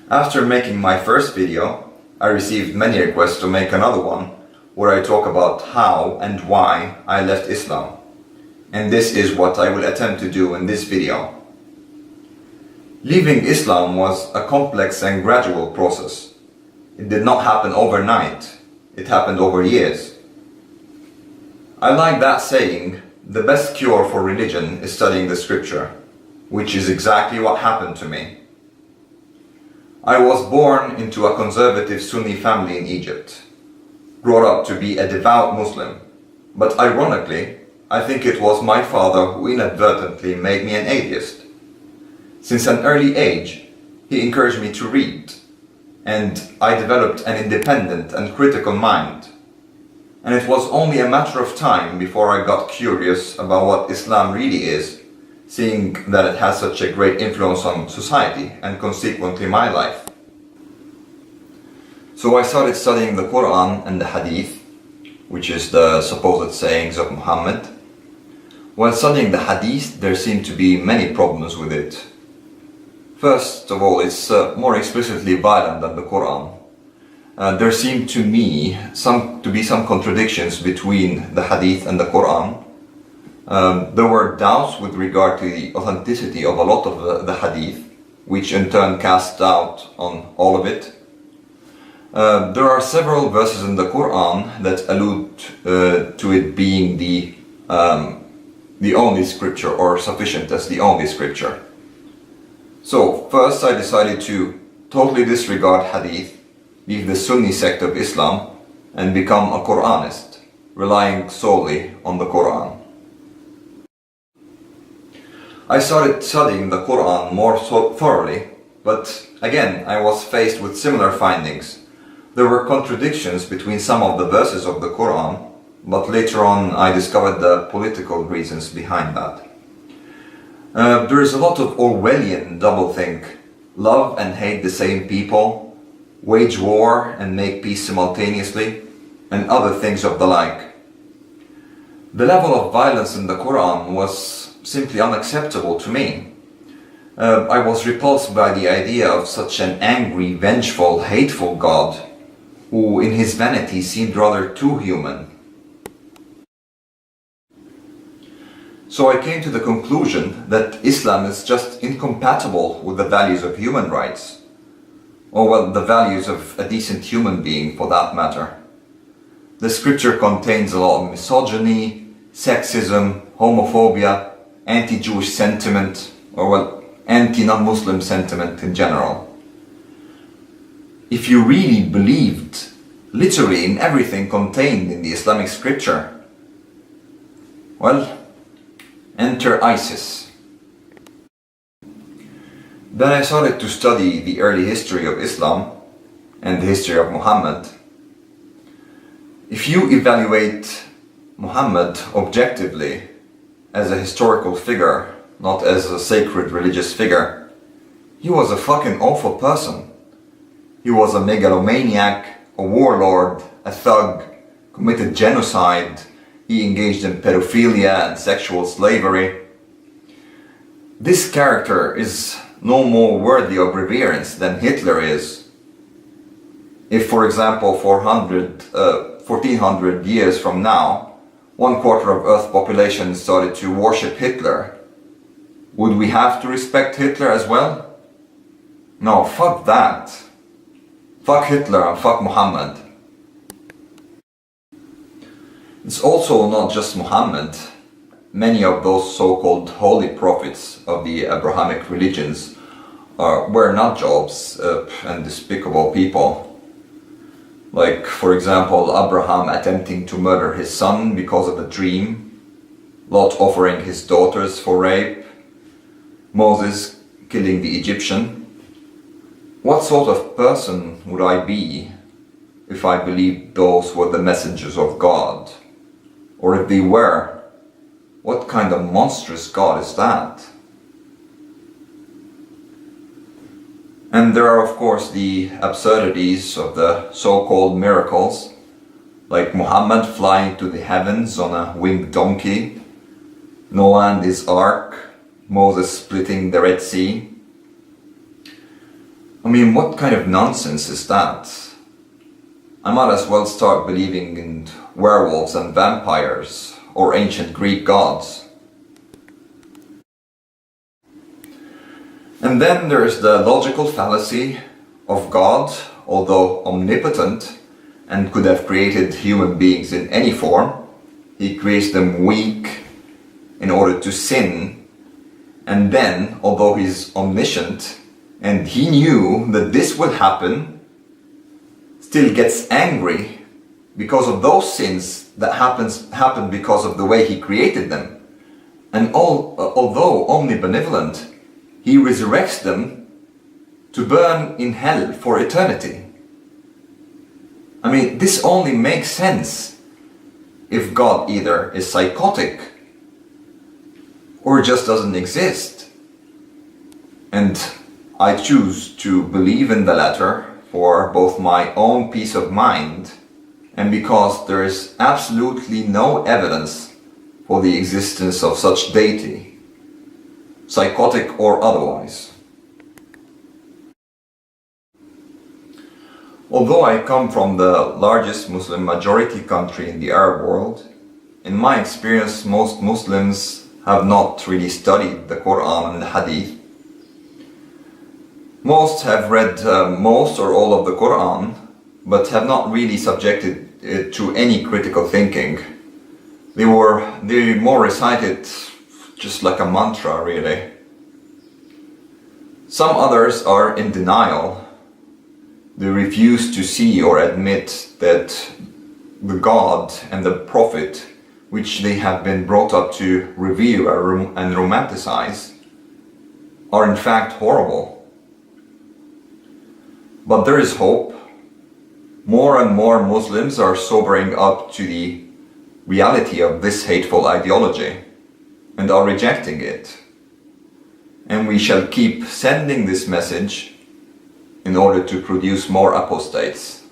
After making my first video, I received many requests to make another one where I talk about how and why I left Islam. And this is what I will attempt to do in this video. Leaving Islam was a complex and gradual process. It did not happen overnight, it happened over years. I like that saying, the best cure for religion is studying the scripture, which is exactly what happened to me. I was born into a conservative Sunni family in Egypt, brought up to be a devout Muslim, but ironically, I think it was my father who inadvertently made me an atheist. Since an early age, he encouraged me to read, and I developed an independent and critical mind. And it was only a matter of time before I got curious about what Islam really is, seeing that it has such a great influence on society and consequently my life. So I started studying the Quran and the Hadith, which is the supposed sayings of Muhammad. While studying the Hadith, there seemed to be many problems with it. First of all, it's more explicitly violent than the Quran. There seemed to me to be some contradictions between the Hadith and the Quran. There were doubts with regard to the authenticity of a lot of the Hadith, which in turn cast doubt on all of it. There are several verses in the Quran that allude to it being the only scripture, or sufficient as the only scripture. So first I decided to totally disregard Hadith, leave the Sunni sect of Islam, and become a Quranist, relying solely on the Quran. I started studying the Quran more thoroughly, but again I was faced with similar findings. There were contradictions between some of the verses of the Quran, but later on I discovered the political reasons behind that. There is a lot of Orwellian doublethink, love and hate the same people, wage war and make peace simultaneously, and other things of the like. The level of violence in the Quran was simply unacceptable to me. I was repulsed by the idea of such an angry, vengeful, hateful God, who in his vanity seemed rather too human. So I came to the conclusion that Islam is just incompatible with the values of human rights, or well, the values of a decent human being for that matter. The scripture contains a lot of misogyny, sexism, homophobia, anti-Jewish sentiment, or well, anti-non-Muslim sentiment in general. If you really believed literally in everything contained in the Islamic scripture, well, enter ISIS. Then I started to study the early history of Islam and the history of Muhammad. If you evaluate Muhammad objectively as a historical figure, not as a sacred religious figure, he was a fucking awful person. He was a megalomaniac, a warlord, a thug, committed genocide. He engaged in pedophilia and sexual slavery. This character is no more worthy of reverence than Hitler is. If, for example, 1400 years from now, 1/4 of Earth's population started to worship Hitler, would we have to respect Hitler as well? No, fuck that. Fuck Hitler and fuck Muhammad. It's also not just Muhammad. Many of those so-called holy prophets of the Abrahamic religions were nut jobs and despicable people. Like, for example, Abraham attempting to murder his son because of a dream, Lot offering his daughters for rape, Moses killing the Egyptian. What sort of person would I be if I believed those were the messengers of God? Or if they were, what kind of monstrous God is that? And there are of course the absurdities of the so-called miracles, like Muhammad flying to the heavens on a winged donkey, Noah and his ark, Moses splitting the Red Sea. I mean, what kind of nonsense is that? I might as well start believing in werewolves and vampires or ancient Greek gods. And then there's the logical fallacy of God, although omnipotent and could have created human beings in any form, he creates them weak in order to sin. And then, although he's omniscient and he knew that this will happen, still gets angry because of those sins that happened because of the way he created them. And although omnibenevolent, he resurrects them to burn in hell for eternity. I mean, this only makes sense if God either is psychotic or just doesn't exist. And I choose to believe in the latter for both my own peace of mind and because there is absolutely no evidence for the existence of such deity, psychotic or otherwise. Although I come from the largest Muslim majority country in the Arab world, in my experience most Muslims have not really studied the Quran and the Hadith. Most have read most or all of the Quran, but have not really subjected it to any critical thinking. They more recite it just like a mantra, really. Some others are in denial. They refuse to see or admit that the God and the Prophet, which they have been brought up to revere and romanticize, are in fact horrible. But there is hope. More and more Muslims are sobering up to the reality of this hateful ideology and are rejecting it. And we shall keep sending this message in order to produce more apostates.